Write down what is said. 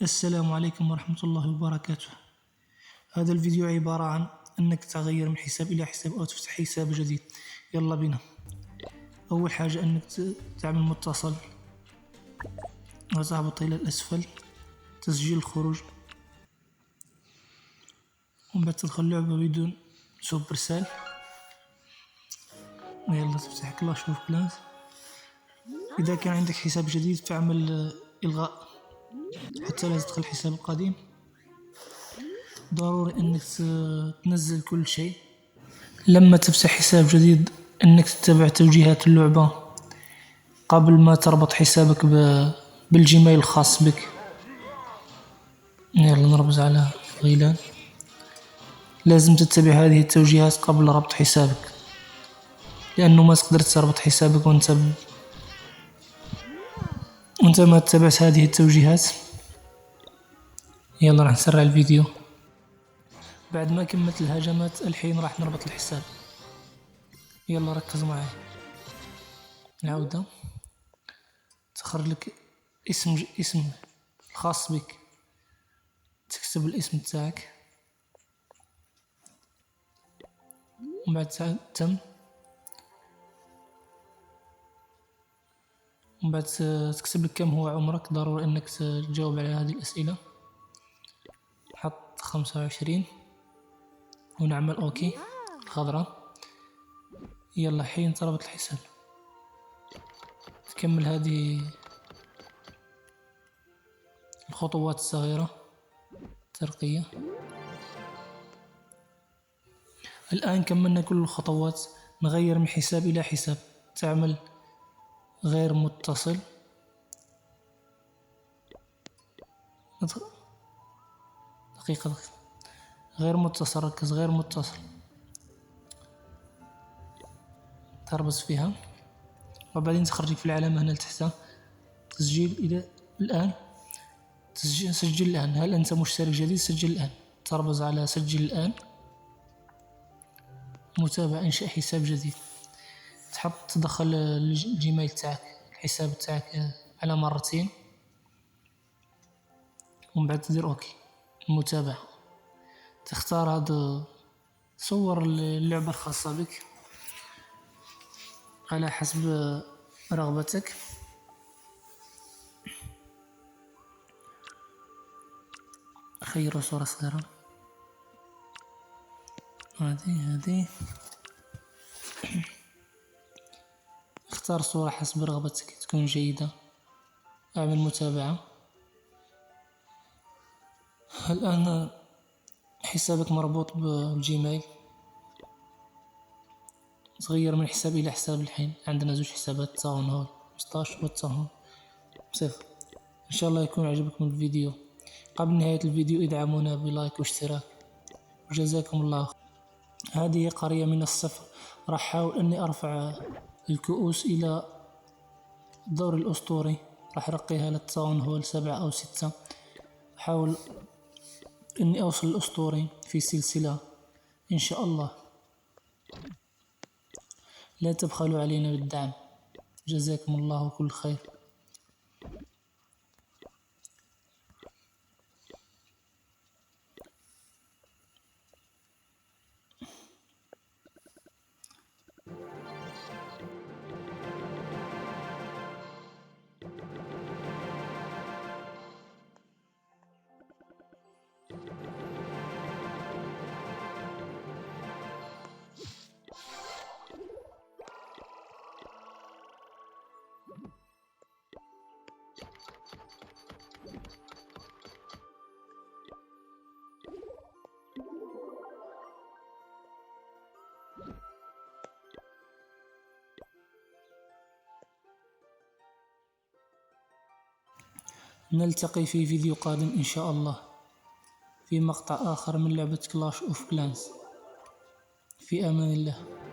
السلام عليكم ورحمة الله وبركاته. هذا الفيديو عبارة عن أنك تغير من حساب إلى حساب أو تفتح حساب جديد. يلا بينا. أول حاجة أنك تعمل متصل وتهبط إلى الأسفل، تسجيل الخروج، ومن بعد تدخل لعبة بدون سوبر سيل. يلا تفتح كلاش اوف كلانس. إذا كان عندك حساب جديد فاعمل إلغاء حتى لا تدخل الحساب القديم. ضروري انك تنزل كل شيء. لما تفتح حساب جديد انك تتبع توجيهات اللعبة قبل ما تربط حسابك بالجيميل الخاص بك. يلا نربز على غيلان. لازم تتبع هذه التوجيهات قبل ربط حسابك، لانه ما تقدر تربط حسابك وانت ما تتبعش هذه التوجيهات. يلا راح نسرع الفيديو. بعد ما كملت الهجمات الحين راح نربط الحساب. يلا ركز معي. العودة، تخرج لك اسم خاص بك، تكتب الاسم تاعك، ومن بعد تم، ومن بعد تكتب لك كم هو عمرك. ضروري انك تجاوب على هذه الاسئلة. حط 25 ونعمل اوكي الخضراء. يلا حين تربط الحساب تكمل هذه الخطوات الصغيرة ترقية. الآن كملنا كل الخطوات. نغير من حساب إلى حساب. تعمل غير متصل، دقيقة، غير متصل، ركز، غير متصل، تربط فيها، وبعدين تخرجك في العلامة هنا لتحت تسجيل. إلى الآن سجل الآن. هل أنت مشترك جديد؟ سجل الآن. تربز على سجل الآن. متابعة إنشاء حساب جديد. تدخل الجيميل تاعك، الحساب تاعك على مرتين، ومن بعد تدير اوكي. المتابعة، تختار هذا، صور اللعبة الخاصة بك على حسب رغبتك. خير صورة صغيرة. هذه اختار صورة حسب رغبتك تكون جيدة. اعمل متابعة. الآن حسابك مربوط بالجيميل. تغير من حساب إلى حساب. الحين عندنا زوج حسابات، تاون هول 15 وتاون هول 0. إن شاء الله يكون عجبكم الفيديو. قبل نهاية الفيديو ادعمونا بلايك واشتراك، وجزاكم الله. هذه قرية من الصفر. راح أحاول أني أرفع الكؤوس إلى الدور الأسطوري. راح أرقيها للتاون هول 7 أو 6. أحاول أني أوصل الأسطوري في سلسلة إن شاء الله. لا تبخلوا علينا بالدعم. جزاكم الله كل خير. نلتقي في فيديو قادم إن شاء الله في مقطع آخر من لعبة كلاش اوف كلانس. في أمان الله.